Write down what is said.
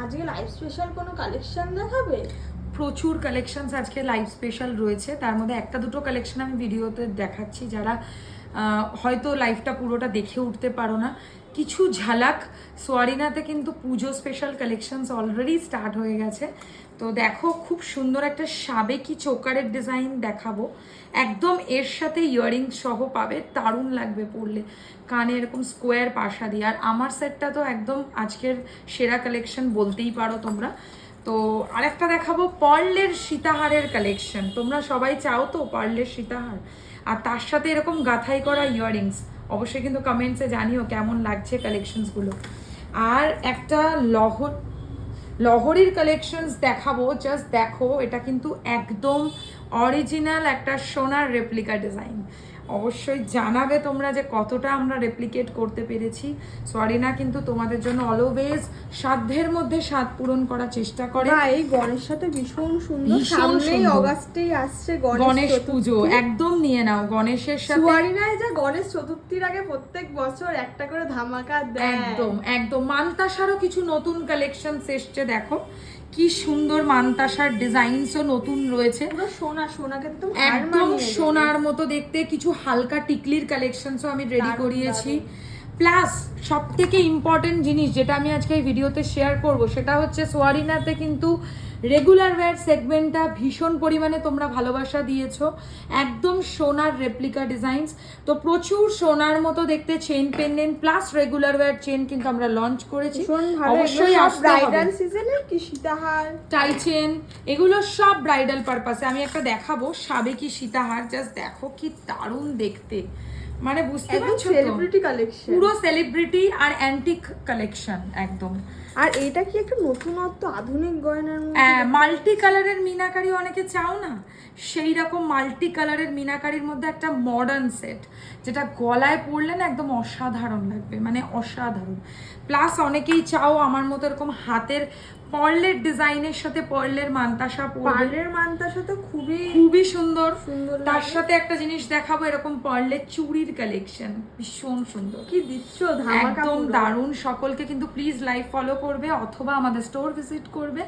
আজকে live special কোনো collection দেখাবে? প্রচুর কালেকশনস আজকে লাইভ স্পেশাল রয়েছে, তার মধ্যে একটা দুটো কালেকশন আমি ভিডিওতে দেখাচ্ছি, যারা হয়তো লাইভটা পুরোটা দেখে উঠতে পারো না। কিছু ঝালাক সোয়ারিনাতে কিন্তু পুজো স্পেশাল কালেকশনস অলরেডি স্টার্ট হয়ে গেছে। তো দেখো, খুব সুন্দর একটা সাবেকি চোকারের ডিজাইন দেখাবো, একদম এর সাথে ইয়াররিংস সহ পাবে, দারুণ লাগবে পরলে, কানে এরকম স্কোয়ার পাশা দিয়ে। আর আমার সেটটা তো একদম আজকের সেরা কালেকশন বলতেই পারো তোমরা। তো আরেকটা দেখাবো পার্লের সীতাহারের কালেকশন, তোমরা সবাই চাও তো পার্লের সীতাহার, আর তার সাথে এরকম গাঁথাই করা ইয়াররিংস। অবশ্যই কিন্তু কমেন্টসে জানিও কেমন লাগছে কালেকশনসগুলো। আর একটা লহরির কালেকশনস দেখাবো, জাস্ট দেখো, এটা কিন্তু একদম অরিজিনাল একটা সোনার রেপ্লিকা ডিজাইন। অবশ্যই জানাবে তোমরা যে কতটা আমরা রেপ্লিকেট করতে পেরেছি। সোয়ারিনা কিন্তু তোমাদের জন্য অলওয়েজ সাধ্যের মধ্যে স্বাদ পূরণ করার চেষ্টা করে। এই গণেশ সাথে ভীষণ সুন্দর, ভীষণ সামনেই সুন্দর। অগাস্টেই আসছে গণেশ পুজো, একদম নিয়ে নাও গণেশের সাথে। সোয়ারিনায় যা গণেশ চতুর্থীর আগে প্রত্যেক বছর একটা করে ধামাকা দেয়। একদম একদম। মানতাসারও কিছু নতুন কালেকশন এসছে, দেখো কি সুন্দর মানতাসার ডিজাইনসও নতুন রয়েছে, পুরো সোনা, সোনাকে একদম একদম সোনার মতো দেখতে। কিছু হালকা টিকলির কালেকশনসও আমি রেডি করিয়েছি। প্লাস সব থেকে ইম্পর্টেন্ট জিনিস যেটা আমি আজকে এই ভিডিওতে শেয়ার করব, সেটা হচ্ছে সোয়ারিনাতে কিন্তু রেগুলার ওয়্যার সেগমেন্টটা ভীষণ পরিমাণে তোমরা ভালোবাসা দিয়েছো, একদম সোনার রেপ্লিকা ডিজাইনস। তো প্রচুর সোনার মতো দেখতে chain pendant plus regular wire chain কিন্তু আমরা লঞ্চ করেছি। অবশ্যই ব্রাইডাল সিজনে কি সীতাহার, টাই চেন, এগুলো সব ব্রাইডাল পারপাসে। আমি একটা দেখাবো সাবেকি সীতাহার, জাস্ট দেখো কি দারুণ দেখতে, মানে বুঝতে পারছো তো, সেলিব্রিটি কালেকশন, পুরো সেলিব্রিটি আর অ্যান্টিক কালেকশন একদম। আর এটা কি একটা নতুনত্ব আধুনিক গয়নার মধ্যে? মাল্টি কালারের মিনাকারি অনেকে চাও না, সেই রকম মাল্টি কালারের মিনাকারির মধ্যে একটা মডার্ন সেট, যেটা গলায় পরলে না একদম অসাধারণ লাগবে, মানে অসাধারণ। প্লাস অনেকেই চাও আমার মতো এরকম হাতের পার্লের ডিজাইনের সাথে পার্লের মানতাসা পরবে। পার্লের মানতাসা তো খুবই খুবই সুন্দর সুন্দর। তার সাথে একটা জিনিস দেখাবো, এরকম পার্লের চুড়ির কালেকশন, ভীষণ সুন্দর, কি দিচ্ছ ধামাকা, একদম দারুণ। সকলকে কিন্তু প্লিজ লাইভ ফলো করবে অথবা আমাদের স্টোর ভিজিট করবে।